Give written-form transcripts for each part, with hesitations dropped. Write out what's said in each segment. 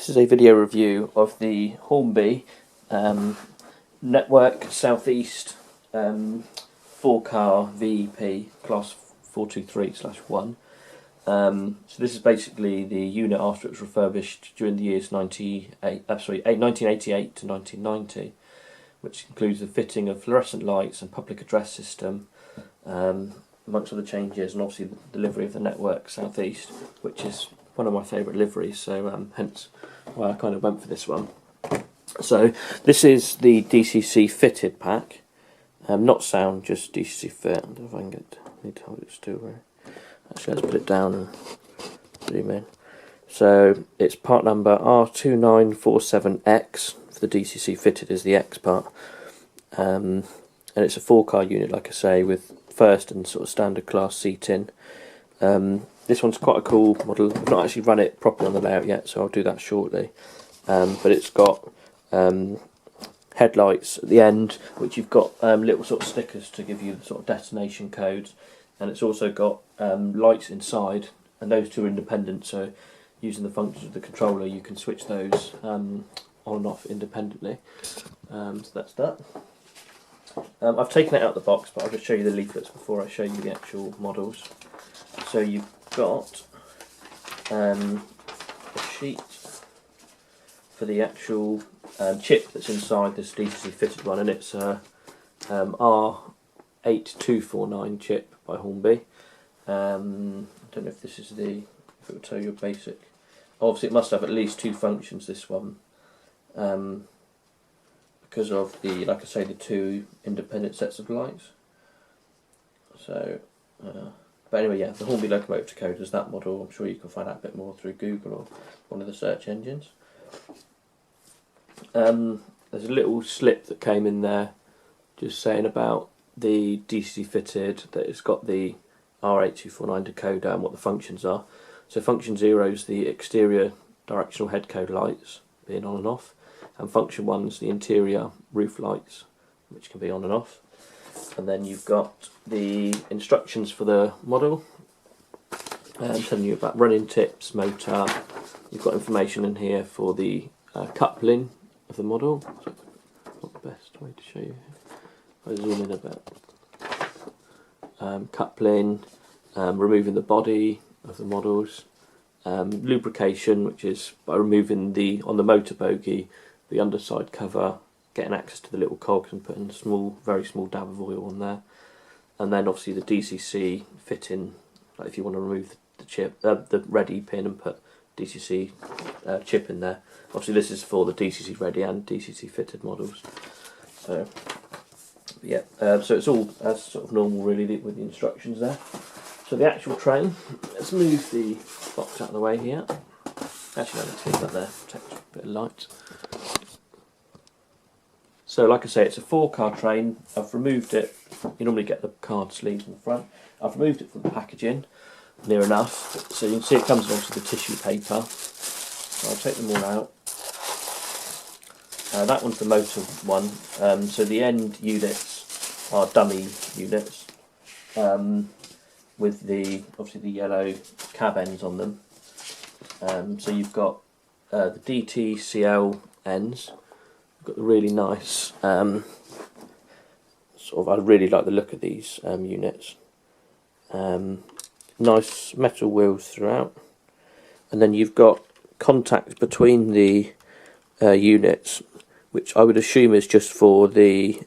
This is a video review of the Hornby Network Southeast 4-car VEP class 423/1. So this is basically the unit after it was refurbished during the years 1988 to 1990, which includes the fitting of fluorescent lights and public address system, amongst other changes, and obviously the delivery of the Network Southeast, which is one of my favourite liveries, so hence why I kind of went for this one. So this is the DCC fitted pack, not sound, just DCC fit. I don't know if I can need to hold it still. Actually, let's put it down and zoom in. So it's part number R2947X for the DCC fitted is the X part, and it's a 4-car unit, like I say, with first and sort of standard class seating. This one's quite a cool model. I've not actually run it properly on the layout yet, so I'll do that shortly. But it's got headlights at the end, which you've got little sort of stickers to give you the sort of destination codes, and it's also got lights inside, and those two are independent. So using the functions of the controller, you can switch those on and off independently. So that's that. I've taken it out of the box, but I'll just show you the leaflets before I show you the actual models. So you've got a sheet for the actual chip that's inside this DCC fitted one, and it's a R2947X chip by Hornby. I don't know if this is if it will tell you a basic. Obviously it must have at least 2 functions, this one, because of the, like I say, the 2 independent sets of lights. So but anyway, yeah, the Hornby locomotive code is that model. I'm sure you can find out a bit more through Google or one of the search engines. There's a little slip that came in there just saying about the DC fitted, that it's got the R8249 decoder and what the functions are. So function 0 is the exterior directional head code lights being on and off, and function 1 is the interior roof lights, which can be on and off. And then you've got the instructions for the model, telling you about running tips, motor. You've got information in here for the coupling of the model. So not the best way to show you. I'll zoom in a bit. Coupling, removing the body of the models, lubrication, which is by removing on the motor bogie the underside cover, getting access to the little cogs and putting a very small dab of oil on there. And then obviously the DCC fitting, like if you want to remove the chip, the ready pin and put DCC chip in there. Obviously this is for the DCC ready and DCC fitted models. So yeah, so it's all as sort of normal really with the instructions there. So the actual train, let's move the box out of the way here. Actually, no, let's leave that there, protect a bit of light. So like I say, it's a 4-car train. I've removed it. You normally get the card sleeves in the front. I've removed it from the packaging near enough, so you can see it comes with obviously the tissue paper. So I'll take them all out. That one's the motor one. So the end units are dummy units, with obviously the yellow cab ends on them. So you've got the DTCL ends. Got the really nice I really like the look of these units. Nice metal wheels throughout, and then you've got contacts between the units, which I would assume is just for the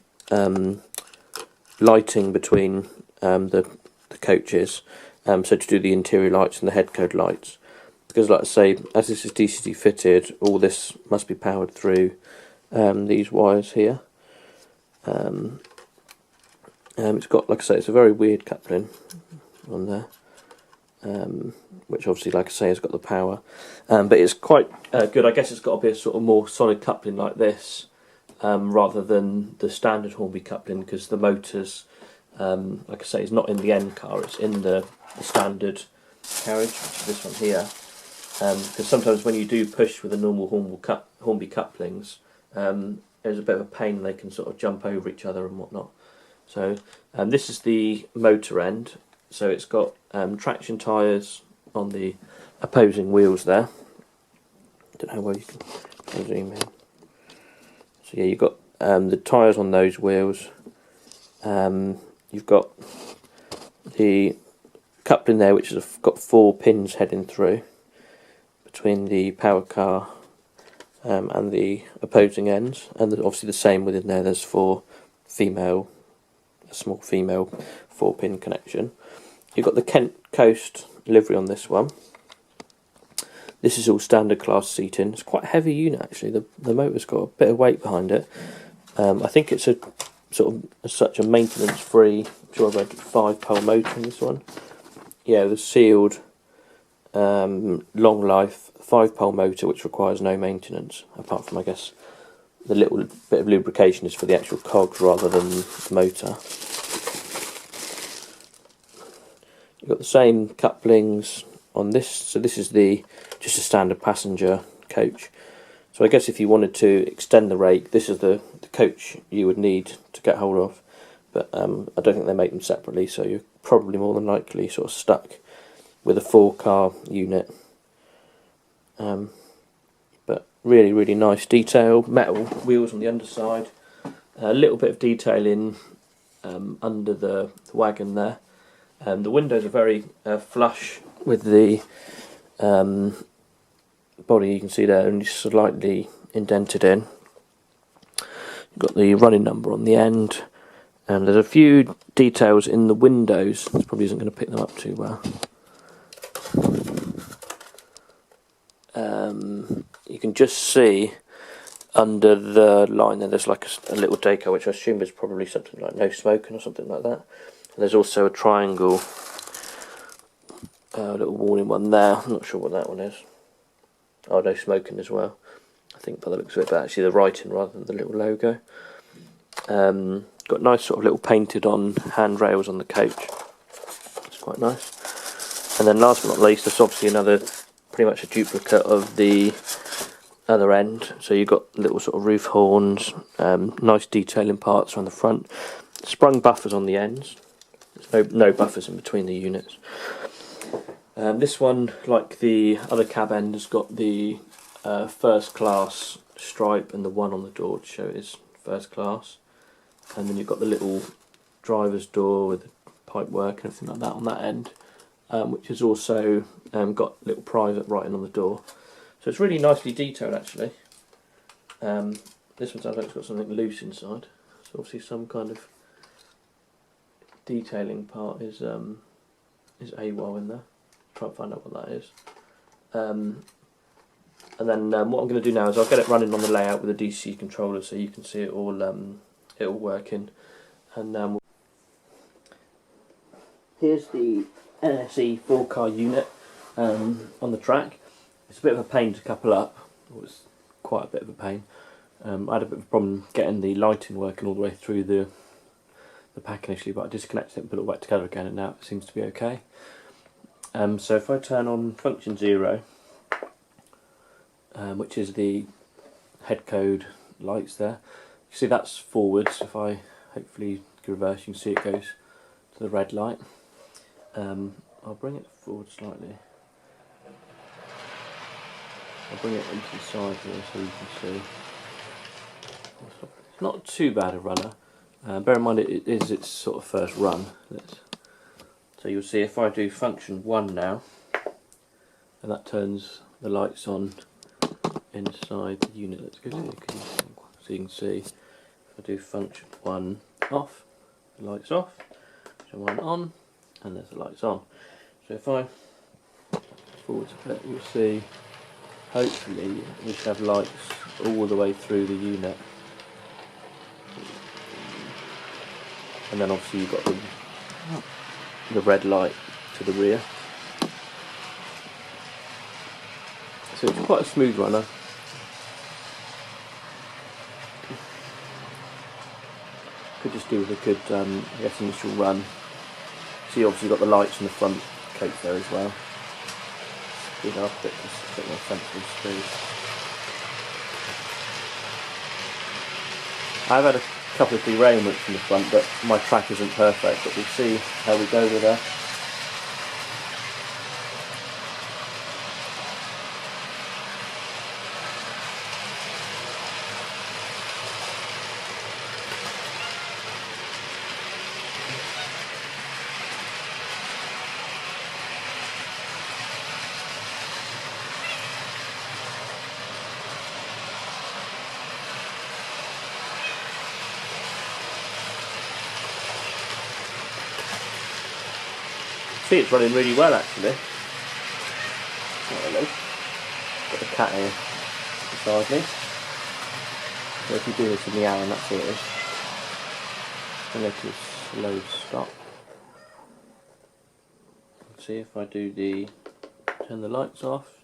lighting between the coaches, so to do the interior lights and the head code lights, because like I say, as this is DCC fitted, all this must be powered through these wires here. It's got, like I say, it's a very weird coupling on there, which obviously, like I say, has got the power, but it's quite good. I guess it's got to be a sort of more solid coupling like this, rather than the standard Hornby coupling, because the motors, like I say, is not in the end car, it's in the standard carriage, which is this one here, because sometimes when you do push with the normal Hornby couplings, there's a bit of a pain, they can sort of jump over each other and whatnot. So this is the motor end, so it's got traction tyres on the opposing wheels there, don't know how well you can zoom in. So yeah, you've got the tyres on those wheels. You've got the coupling there, which has got 4 pins heading through between the power car and the opposing ends, and obviously the same within there. There's a small female 4-pin connection. You've got the Kent Coast livery on this one. This is all standard class seating. It's quite a heavy unit actually. The motor's got a bit of weight behind it. I think it's a sort of as such a maintenance free. I'm sure I read 5-pole motor in this one. Yeah, the sealed long life 5-pole motor, which requires no maintenance apart from, I guess, the little bit of lubrication is for the actual cogs rather than the motor. You've got the same couplings on this. So this is just a standard passenger coach. So I guess if you wanted to extend the rake, this is the coach you would need to get hold of. But I don't think they make them separately, so you're probably more than likely sort of stuck with a 4-car unit. But really, really nice detail. Metal wheels on the underside. A little bit of detailing under the wagon there. The windows are very flush with the body. You can see they're only slightly indented in. You've got the running number on the end, and there's a few details in the windows. This probably isn't going to pick them up too well. You can just see under the line there's like a little decal, which I assume is probably something like no smoking or something like that. And there's also a triangle, little warning one there. I'm not sure what that one is. Oh, no smoking as well, I think, by the looks of it, but actually the writing rather than the little logo. Got nice sort of little painted on handrails on the coach. It's quite nice. And then last but not least, there's obviously another, pretty much a duplicate of the other end. So you've got little sort of roof horns, nice detailing parts on the front, sprung buffers on the ends. There's no buffers in between the units. This one, like the other cab end, has got the first class stripe and the 1 on the door to show it is first class. And then you've got the little driver's door with the pipe work and everything like that on that end, which has also got little private writing on the door. So it's really nicely detailed actually. This one sounds like it's got something loose inside. So obviously some kind of detailing part is AWOL in there. Try and find out what that is. And then what I'm going to do now is I'll get it running on the layout with a DC controller so you can see it all working. And here's the NSE 4-car unit on the track. It's a bit of a pain to couple up. It was quite a bit of a pain. I had a bit of a problem getting the lighting working all the way through the pack initially, but I disconnected it and put it all back together again, and now it seems to be okay. So if I turn on function 0, which is the head code lights there, you see that's forwards. If I hopefully reverse, you can see it goes to the red light. I'll bring it forward slightly. I'll bring it into the side here so you can see. It's not too bad a runner. Bear in mind it is its sort of first run. So you'll see if I do function 1 now, and that turns the lights on inside the unit. Let's go to so you can see if I do function 1 off, the lights off, function 1 on, and there's the lights on. So if I forward a bit, you'll see hopefully we should have lights all the way through the unit. And then obviously you've got the red light to the rear. So it's quite a smooth runner. Could just do with a good, I guess, initial run. So you obviously got the lights in the front coat there as well. Good up, a bit more sensible speed. I've had a couple of derailments from the front, but my track isn't perfect, but we'll see how we go with that. see it's running really well actually. Hello. Got the cat here beside me. So if you do this in the hour, that's all it is. And let it slow stop. See if I do turn the lights off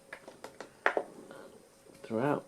throughout.